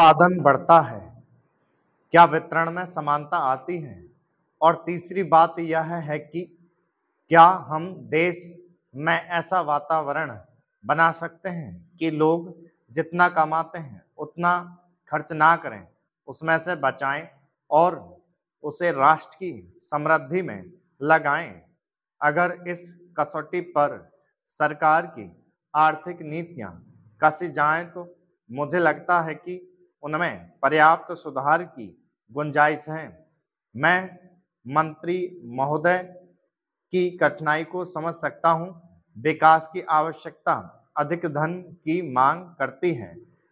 उत्पादन बढ़ता है? क्या वितरण में समानता आती है? और तीसरी बात यह है कि क्या हम देश में ऐसा वातावरण बना सकते हैं कि लोग जितना कमाते हैं उतना खर्च ना करें, उसमें से बचाएं और उसे राष्ट्र की समृद्धि में लगाएं। अगर इस कसौटी पर सरकार की आर्थिक नीतियां कसी जाएं तो मुझे लगता है कि उनमें पर्याप्त सुधार की गुंजाइश है। मैं मंत्री महोदय की कठिनाई को समझ सकता हूं। विकास की आवश्यकता अधिक धन की मांग करती है।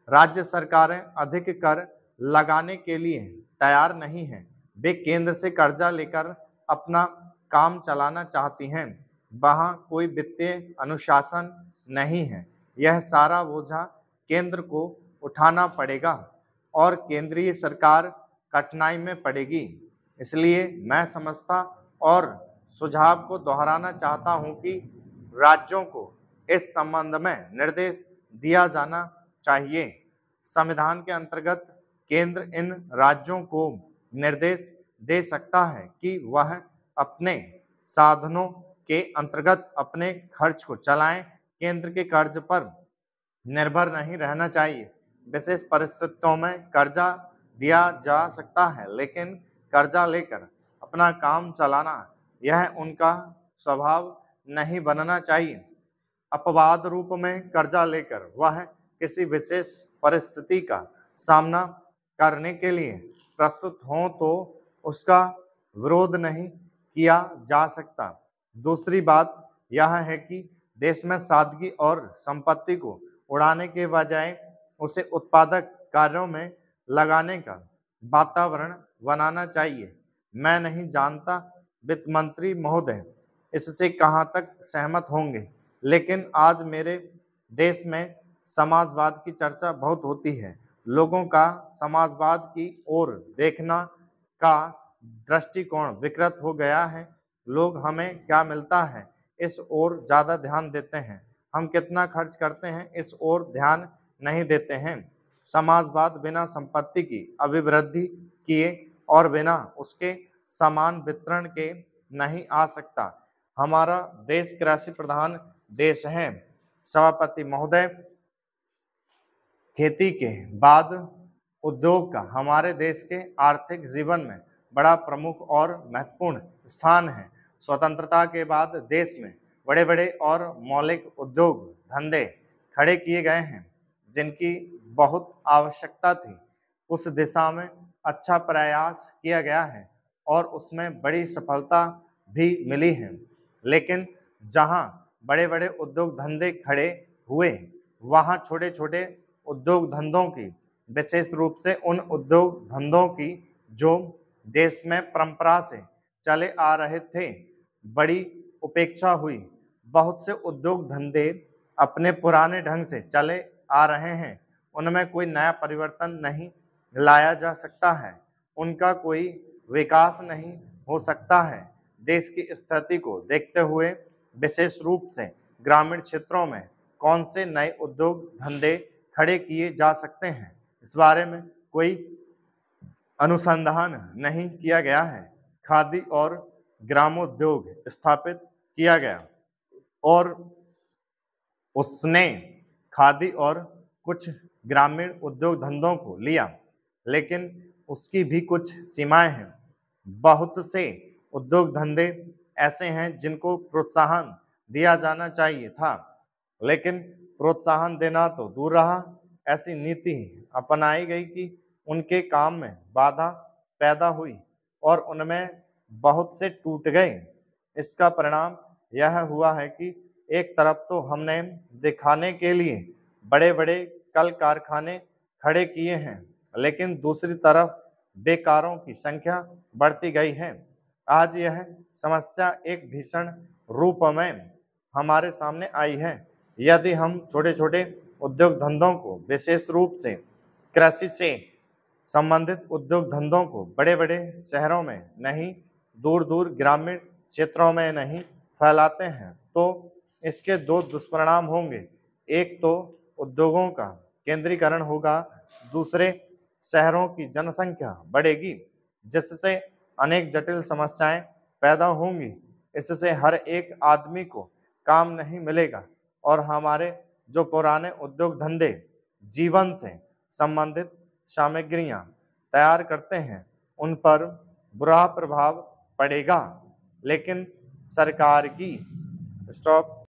राज्य सरकारें अधिक कर लगाने के लिए तैयार नहीं हैं। वे केंद्र से कर्जा लेकर अपना काम चलाना चाहती हैं। वहां कोई वित्तीय अनुशासन नहीं है। यह सारा बोझा केंद्र को उठाना पड़ेगा और केंद्रीय सरकार कठिनाई में पड़ेगी। इसलिए मैं समझता और सुझाव को दोहराना चाहता हूं कि राज्यों को इस संबंध में निर्देश दिया जाना चाहिए। संविधान के अंतर्गत केंद्र इन राज्यों को निर्देश दे सकता है कि वह अपने साधनों के अंतर्गत अपने खर्च को चलाएं। केंद्र के कर्ज पर निर्भर नहीं रहना चाहिए। विशेष परिस्थितियों में कर्जा दिया जा सकता है, लेकिन कर्जा लेकर अपना काम चलाना यह उनका स्वभाव नहीं बनना चाहिए। अपवाद रूप में कर्जा लेकर वह किसी विशेष परिस्थिति का सामना करने के लिए प्रस्तुत हों तो उसका विरोध नहीं किया जा सकता। दूसरी बात यह है कि देश में सादगी और संपत्ति को उड़ाने के बजाय उसे उत्पादक कार्यों में लगाने का वातावरण बनाना चाहिए। मैं नहीं जानता वित्त मंत्री महोदय इससे कहां तक सहमत होंगे, लेकिन आज मेरे देश में समाजवाद की चर्चा बहुत होती है। लोगों का समाजवाद की ओर देखना का दृष्टिकोण विकृत हो गया है। लोग हमें क्या मिलता है इस ओर ज्यादा ध्यान देते हैं, हम कितना खर्च करते हैं इस ओर ध्यान नहीं देते हैं। समाजवाद बिना संपत्ति की अभिवृद्धि किए और बिना उसके समान वितरण के नहीं आ सकता। हमारा देश कृषि प्रधान देश है। सभापति महोदय, खेती के बाद उद्योग का हमारे देश के आर्थिक जीवन में बड़ा प्रमुख और महत्वपूर्ण स्थान है। स्वतंत्रता के बाद देश में बड़े बड़े और मौलिक उद्योग धंधे खड़े किए गए हैं, जिनकी बहुत आवश्यकता थी। उस दिशा में अच्छा प्रयास किया गया है और उसमें बड़ी सफलता भी मिली है। लेकिन जहां बड़े बड़े उद्योग धंधे खड़े हुए, वहां छोटे छोटे उद्योग धंधों की, विशेष रूप से उन उद्योग धंधों की जो देश में परंपरा से चले आ रहे थे, बड़ी उपेक्षा हुई। बहुत से उद्योग धंधे अपने पुराने ढंग से चले आ रहे हैं, उनमें कोई नया परिवर्तन नहीं लाया जा सकता है, उनका कोई विकास नहीं हो सकता है। देश की स्थिति को देखते हुए विशेष रूप से ग्रामीण क्षेत्रों में कौन से नए उद्योग धंधे खड़े किए जा सकते हैं, इस बारे में कोई अनुसंधान नहीं किया गया है। खादी और ग्रामोद्योग स्थापित किया गया और उसने खादी और कुछ ग्रामीण उद्योग धंधों को लिया, लेकिन उसकी भी कुछ सीमाएं हैं। बहुत से उद्योग धंधे ऐसे हैं जिनको प्रोत्साहन दिया जाना चाहिए था, लेकिन प्रोत्साहन देना तो दूर रहा, ऐसी नीति अपनाई गई कि उनके काम में बाधा पैदा हुई और उनमें बहुत से टूट गए। इसका परिणाम यह हुआ है कि एक तरफ तो हमने दिखाने के लिए बड़े बड़े कल कारखाने खड़े किए हैं, लेकिन दूसरी तरफ बेकारों की संख्या बढ़ती गई है। आज यह समस्या एक भीषण रूप में हमारे सामने आई है। यदि हम छोटे छोटे उद्योग धंधों को, विशेष रूप से कृषि से संबंधित उद्योग धंधों को बड़े बड़े शहरों में नहीं, दूर दूर ग्रामीण क्षेत्रों में नहीं फैलाते हैं, तो इसके दो दुष्परिणाम होंगे। एक तो उद्योगों का केंद्रीकरण होगा, दूसरे शहरों की जनसंख्या बढ़ेगी, जिससे अनेक जटिल समस्याएं पैदा होंगी। इससे हर एक आदमी को काम नहीं मिलेगा और हमारे जो पुराने उद्योग धंधे जीवन से संबंधित सामग्रियां तैयार करते हैं, उन पर बुरा प्रभाव पड़ेगा। लेकिन सरकार की स्टॉप